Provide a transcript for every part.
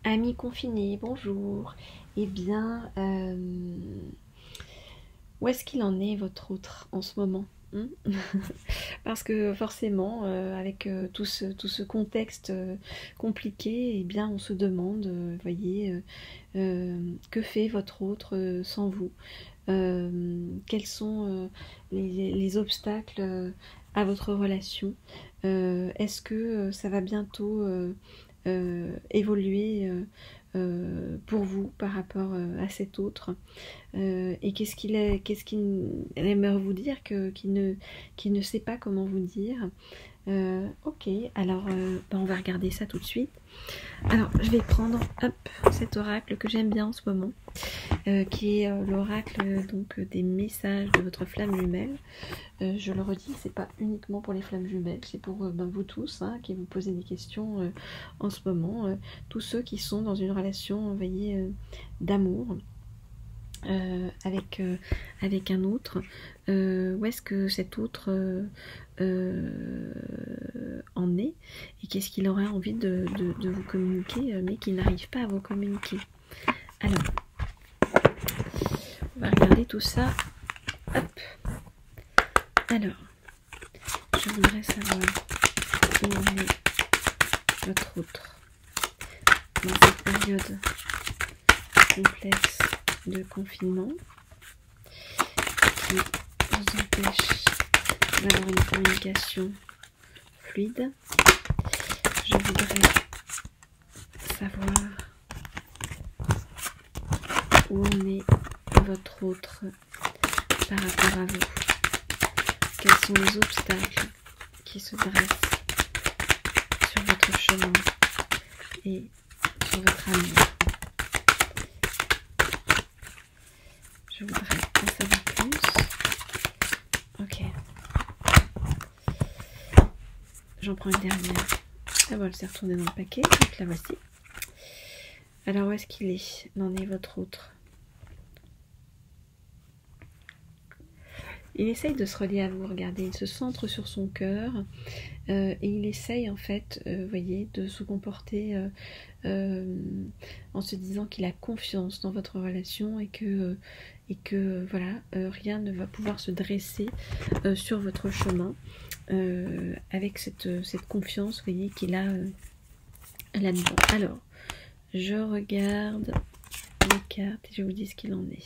Amis confinés, bonjour. Eh bien, où est-ce qu'il en est votre autre en ce moment, hein? Parce que forcément, avec tout ce contexte compliqué, eh bien, on se demande, voyez, que fait votre autre sans vous? Quels sont les obstacles à votre relation? Est-ce que ça va bientôt évoluer pour vous par rapport à cet autre? Et qu'est-ce qu'il aimerait vous dire qu'il ne sait pas comment vous dire? Ok, alors on va regarder ça tout de suite. Alors je vais prendre cet oracle que j'aime bien en ce moment, qui est l'oracle donc des messages de votre flamme jumelle. Je le redis, c'est pas uniquement pour les flammes jumelles, c'est pour vous tous hein, qui vous posez des questions en ce moment, tous ceux qui sont dans une relation, voyez, d'amour avec un autre. Où est-ce que cet autre en est et qu'est-ce qu'il aurait envie de vous communiquer mais qu'il n'arrive pas à vous communiquer. Alors, on va regarder tout ça. Hop. Alors, je voudrais savoir où en est votre autre dans cette période complexe de confinement qui vous empêche d'avoir une communication fluide. Je voudrais savoir où en est votre autre par rapport à vous. Quels sont les obstacles qui se dressent sur votre chemin et sur votre amour. Je voudrais en savoir plus. Ok. J'en prends une dernière. Ah bon, elle s'est retournée dans le paquet, donc la voici. Alors où est-ce qu'il est? N'en est votre autre? Il essaye de se relier à vous, regardez, il se centre sur son cœur et il essaye en fait, voyez, de se comporter en se disant qu'il a confiance dans votre relation et que voilà, rien ne va pouvoir se dresser sur votre chemin avec cette confiance, voyez, qu'il a là-dedans. Alors, je regarde les cartes et je vous dis ce qu'il en est.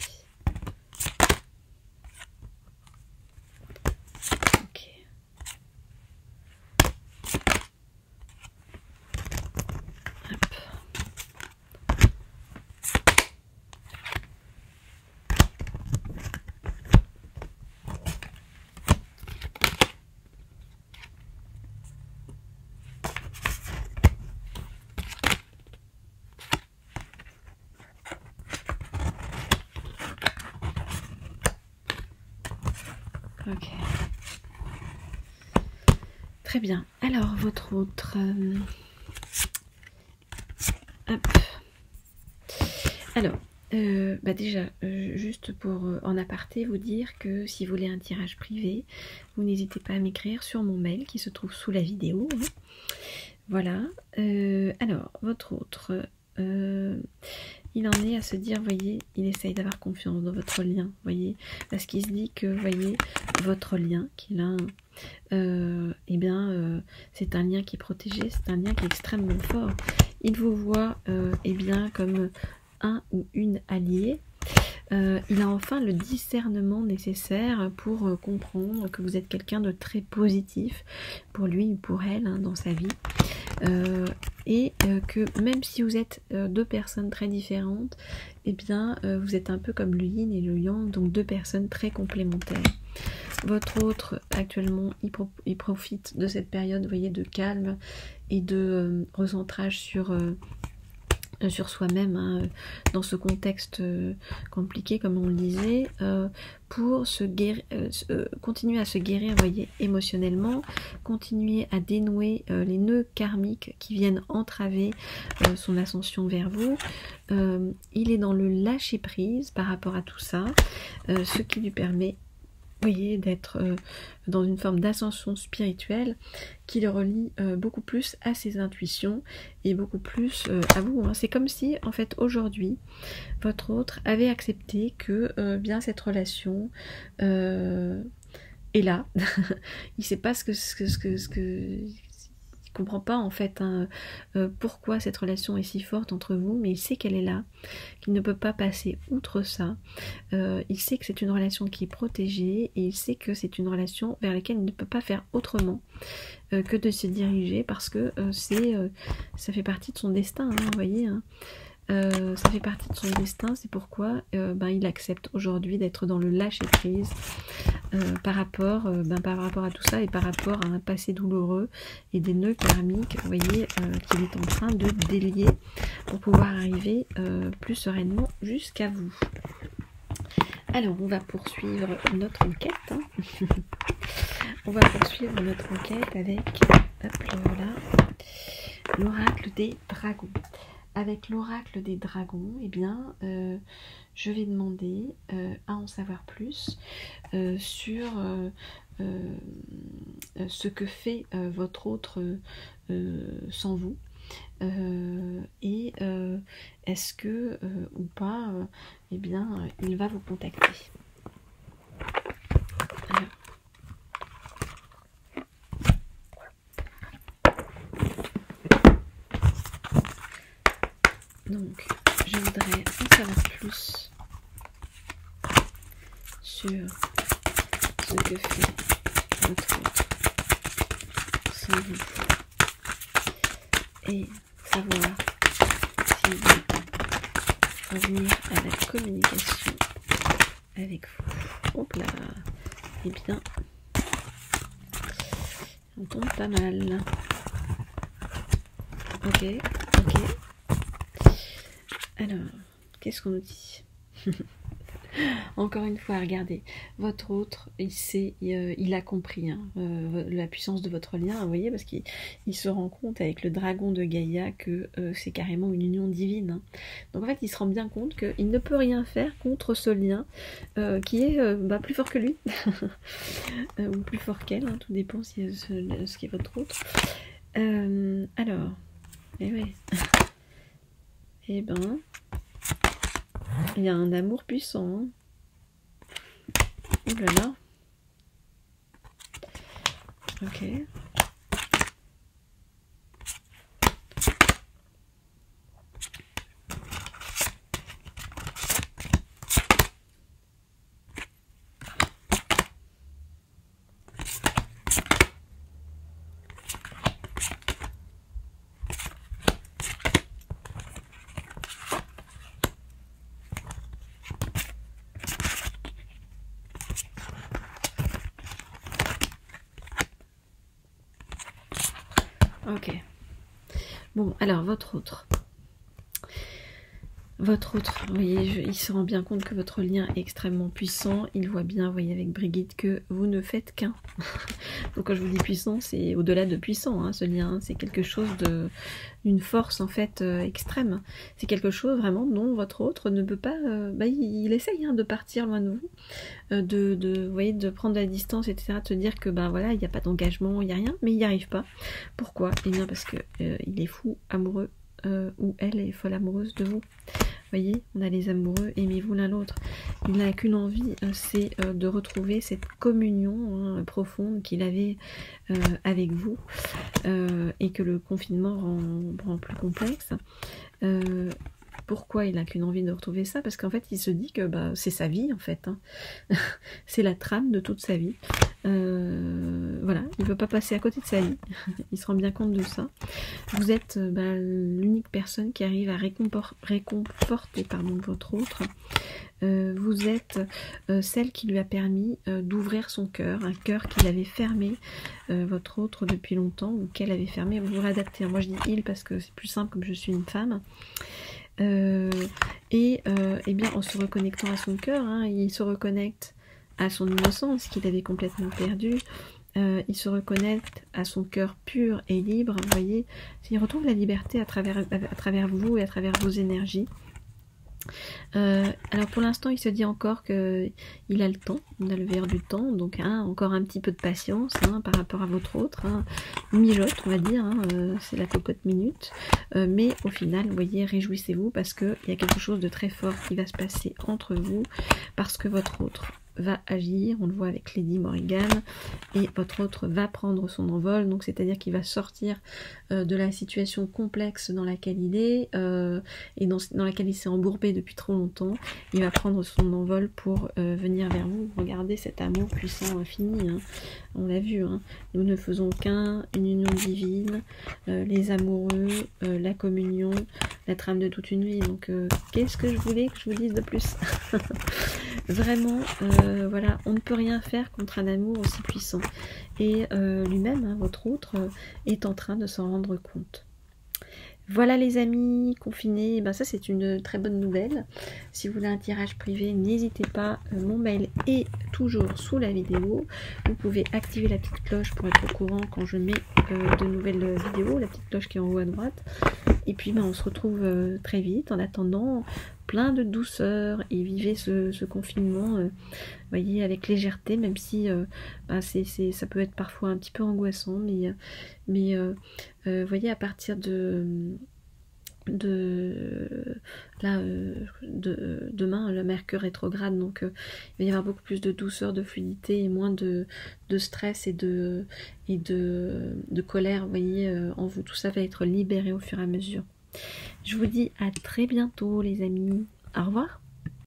Ok. Très bien. Alors, votre autre... Hop. Alors, déjà, juste pour en aparté, vous dire que si vous voulez un tirage privé, vous n'hésitez pas à m'écrire sur mon mail qui se trouve sous la vidéo. Hein. Voilà. Alors, votre autre... il en est à se dire, voyez, il essaye d'avoir confiance dans votre lien, voyez, parce qu'il se dit que, voyez, votre lien qu'il a, eh bien, c'est un lien qui est protégé, c'est un lien qui est extrêmement fort. Il vous voit, eh bien, comme un ou une alliée. Il a enfin le discernement nécessaire pour comprendre que vous êtes quelqu'un de très positif pour lui ou pour elle hein, dans sa vie. Et que même si vous êtes deux personnes très différentes, eh bien vous êtes un peu comme le yin et le yang, donc deux personnes très complémentaires. Votre autre actuellement il profite de cette période, vous voyez, de calme et de recentrage sur soi-même hein, dans ce contexte compliqué comme on le disait, pour se guérir, continuer à se guérir, voyez, émotionnellement, continuer à dénouer les nœuds karmiques qui viennent entraver son ascension vers vous. Il est dans le lâcher prise par rapport à tout ça, ce qui lui permet voyez, d'être dans une forme d'ascension spirituelle qui le relie beaucoup plus à ses intuitions et beaucoup plus à vous. Hein. C'est comme si, en fait, aujourd'hui, votre autre avait accepté que bien cette relation est là. Il sait pas il comprend pas en fait hein, pourquoi cette relation est si forte entre vous, mais il sait qu'elle est là, qu'il ne peut pas passer outre ça. Il sait que c'est une relation qui est protégée et il sait que c'est une relation vers laquelle il ne peut pas faire autrement que de se diriger parce que ça fait partie de son destin, hein, vous voyez. Hein. Ça fait partie de son destin, c'est pourquoi il accepte aujourd'hui d'être dans le lâcher prise par rapport à tout ça et par rapport à un passé douloureux et des nœuds karmiques, vous voyez, qu'il est en train de délier pour pouvoir arriver plus sereinement jusqu'à vous. Alors, on va poursuivre notre enquête. Hein. On va poursuivre notre enquête avec l'oracle des dragons. Avec l'oracle des dragons, eh bien, je vais demander à en savoir plus sur ce que fait votre autre sans vous. Et est-ce que ou pas, eh bien, il va vous contacter. Alors. Donc, je voudrais en savoir plus sur ce que fait votre autre sans vous et savoir s'il veut revenir à la communication avec vous. Hop là, eh bien, on tombe pas mal. Ok. Alors, qu'est-ce qu'on nous dit? Encore une fois, regardez, votre autre, il sait, il a compris hein, la puissance de votre lien, vous voyez, parce qu'il se rend compte avec le dragon de Gaïa que c'est carrément une union divine. Hein. Donc en fait, il se rend bien compte qu'il ne peut rien faire contre ce lien qui est plus fort que lui, ou plus fort qu'elle, hein, tout dépend si ce qui est votre autre. Alors, ouais. Eh ben, il y a un amour puissant. Hein. Ouh là là. Ok. Ok. Bon, alors votre autre, vous voyez, il se rend bien compte que votre lien est extrêmement puissant. Il voit bien, vous voyez, avec Brigitte, que vous ne faites qu'un. Donc quand je vous dis puissant, c'est au-delà de puissant, hein, ce lien. Hein, c'est quelque chose d'une force, en fait, extrême. C'est quelque chose, vraiment, dont votre autre ne peut pas... il essaye hein, de partir loin de vous, vous voyez, de prendre la distance, etc., de se dire que, voilà, il n'y a pas d'engagement, il n'y a rien, mais il n'y arrive pas. Pourquoi? Eh bien, parce que il est fou, amoureux, ou elle est folle amoureuse de vous. Vous voyez, on a les amoureux, aimez-vous l'un l'autre. Il n'a qu'une envie, c'est de retrouver cette communion hein, profonde qu'il avait avec vous et que le confinement rend plus complexe. Pourquoi il n'a qu'une envie de retrouver ça? Parce qu'en fait, il se dit que c'est sa vie, en fait. Hein. C'est la trame de toute sa vie. Voilà, il ne veut pas passer à côté de sa vie. Il se rend bien compte de ça. Vous êtes l'unique personne qui arrive à réconforter votre autre. Vous êtes celle qui lui a permis d'ouvrir son cœur, un cœur qu'il avait fermé, votre autre depuis longtemps, ou qu'elle avait fermé. Vous vous réadaptez. Moi je dis il parce que c'est plus simple comme je suis une femme. Eh bien en se reconnectant à son cœur, hein, il se reconnecte à son innocence qu'il avait complètement perdue. Il se reconnecte à son cœur pur et libre, vous voyez, il retrouve la liberté à travers vous et à travers vos énergies. Alors pour l'instant, il se dit encore qu'il a le temps, il a le verre du temps, donc encore un petit peu de patience par rapport à votre autre, mijote on va dire, c'est la cocotte minute, mais au final, vous voyez, réjouissez-vous parce qu'il y a quelque chose de très fort qui va se passer entre vous, parce que votre autre va agir, on le voit avec Lady Morrigan, et votre autre va prendre son envol, donc c'est-à-dire qu'il va sortir de la situation complexe dans laquelle il est, et dans laquelle il s'est embourbé depuis trop longtemps. Il va prendre son envol pour venir vers vous. Regardez cet amour puissant infini, on l'a vu, nous ne faisons qu'un, une union divine, les amoureux, la communion, la trame de toute une vie, donc qu'est-ce que je voulais que je vous dise de plus? Vraiment, voilà, on ne peut rien faire contre un amour aussi puissant. Et lui-même, votre autre, est en train de s'en rendre compte. Voilà les amis, confinés, ben ça c'est une très bonne nouvelle. Si vous voulez un tirage privé, n'hésitez pas, mon mail est toujours sous la vidéo. Vous pouvez activer la petite cloche pour être au courant quand je mets de nouvelles vidéos, la petite cloche qui est en haut à droite. Et puis ben, on se retrouve très vite. En attendant, plein de douceur et vivez ce confinement, voyez, avec légèreté, même si ben, ça peut être parfois un petit peu angoissant, mais voyez, à partir demain, le Mercure rétrograde, donc il va y avoir beaucoup plus de douceur, de fluidité et moins de stress et de colère, vous voyez, en vous. Tout ça va être libéré au fur et à mesure. Je vous dis à très bientôt les amis, au revoir.